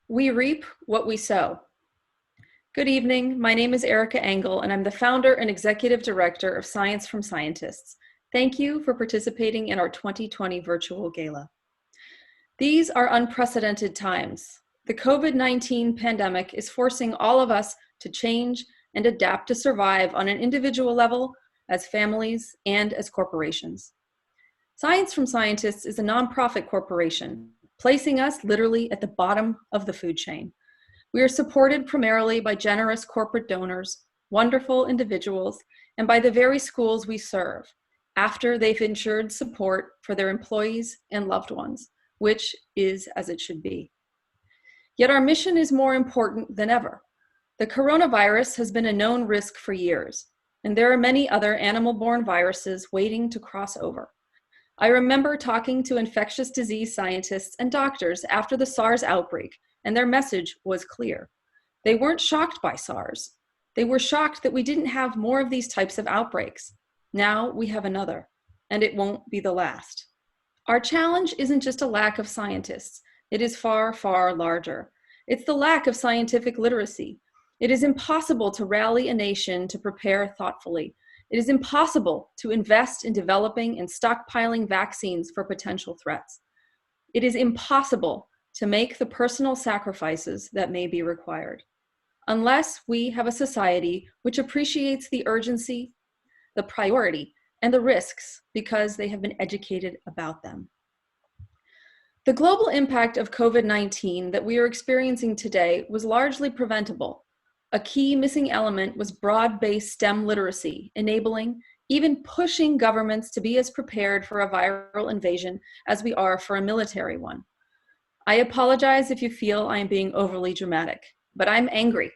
We reap what we sow. Good evening. My name is Erika, and I'm the founder and executive director of Science from Scientists. Thank you for participating in our 2020 virtual gala. These are unprecedented times. The COVID-19 pandemic is forcing all of us to change and adapt to survive on an individual level, as families, and as corporations. Science from Scientists is a nonprofit corporation, placing us literally at the bottom of the food chain. We are supported primarily by generous corporate donors, wonderful individuals, and by the very schools we serve, after they've ensured support for their employees and loved ones, which is as it should be. Yet our mission is more important than ever. The coronavirus has been a known risk for years, and there are many other animal-borne viruses waiting to cross over. I remember talking to infectious disease scientists and doctors after the SARS outbreak, and their message was clear. They weren't shocked by SARS. They were shocked that we didn't have more of these types of outbreaks. Now we have another, and it won't be the last. Our challenge isn't just a lack of scientists. It is far, far larger. It's the lack of scientific literacy. It is impossible to rally a nation to prepare thoughtfully. It is impossible to invest in developing and stockpiling vaccines for potential threats. It is impossible to make the personal sacrifices that may be required, unless we have a society which appreciates the urgency, the priority, and the risks because they have been educated about them. The global impact of COVID-19 that we are experiencing today was largely preventable. A key missing element was broad-based STEM literacy, enabling, even pushing governments to be as prepared for a viral invasion as we are for a military one. I apologize if you feel I am being overly dramatic, but I'm angry.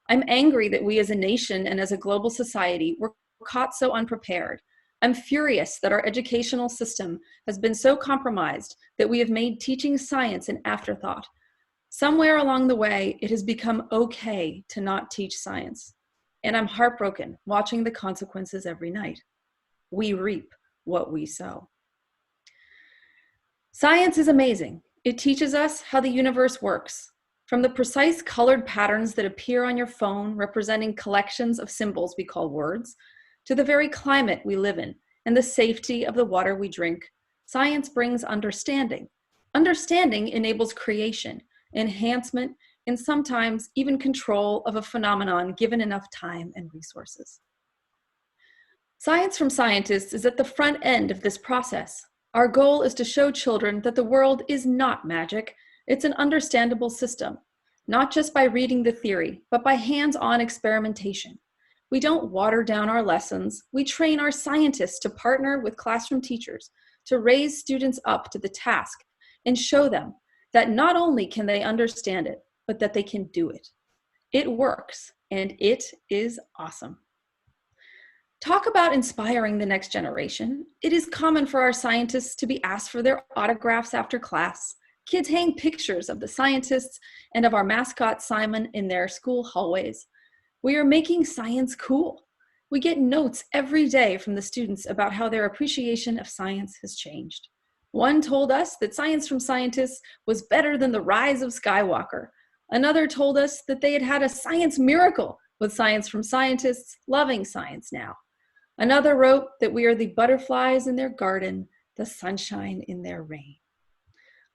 I'm angry that we as a nation and as a global society were caught so unprepared. I'm furious that our educational system has been so compromised that we have made teaching science an afterthought. Somewhere along the way, it has become okay to not teach science. And I'm heartbroken watching the consequences every night. We reap what we sow. Science is amazing. It teaches us how the universe works. From the precise colored patterns that appear on your phone representing collections of symbols we call words, to the very climate we live in and the safety of the water we drink, science brings understanding. Understanding enables creation, enhancement, and sometimes even control of a phenomenon given enough time and resources. Science from Scientists is at the front end of this process. Our goal is to show children that the world is not magic. It's an understandable system, not just by reading the theory, but by hands-on experimentation. We don't water down our lessons. We train our scientists to partner with classroom teachers to raise students up to the task and show them that not only can they understand it, but that they can do it. It works, and it is awesome. Talk about inspiring the next generation. It is common for our scientists to be asked for their autographs after class. Kids hang pictures of the scientists and of our mascot Simon in their school hallways. We are making science cool. We get notes every day from the students about how their appreciation of science has changed. One told us that Science from Scientists was better than the rise of Skywalker. Another told us that they had had a science miracle with Science from Scientists loving science now. Another wrote that we are the butterflies in their garden, the sunshine in their rain.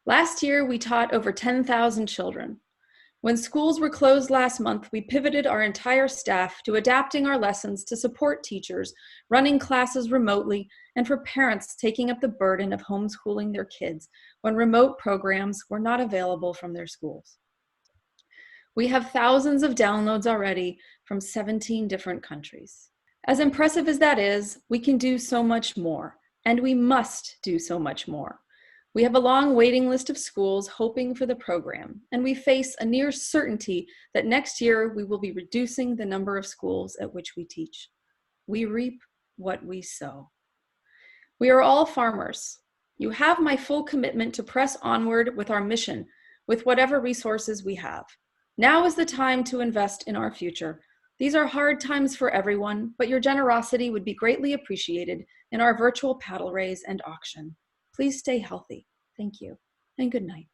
Last year, we taught over 10,000 children. When schools were closed last month, we pivoted our entire staff to adapting our lessons to support teachers, running classes remotely, and for parents taking up the burden of homeschooling their kids when remote programs were not available from their schools. We have thousands of downloads already from 17 different countries. As impressive as that is, we can do so much more, and we must do so much more. We have a long waiting list of schools hoping for the program, and we face a near certainty that next year we will be reducing the number of schools at which we teach. We reap what we sow. We are all farmers. You have my full commitment to press onward with our mission, with whatever resources we have. Now is the time to invest in our future. These are hard times for everyone, but your generosity would be greatly appreciated in our virtual paddle raise and auction. Please stay healthy. Thank you, and good night.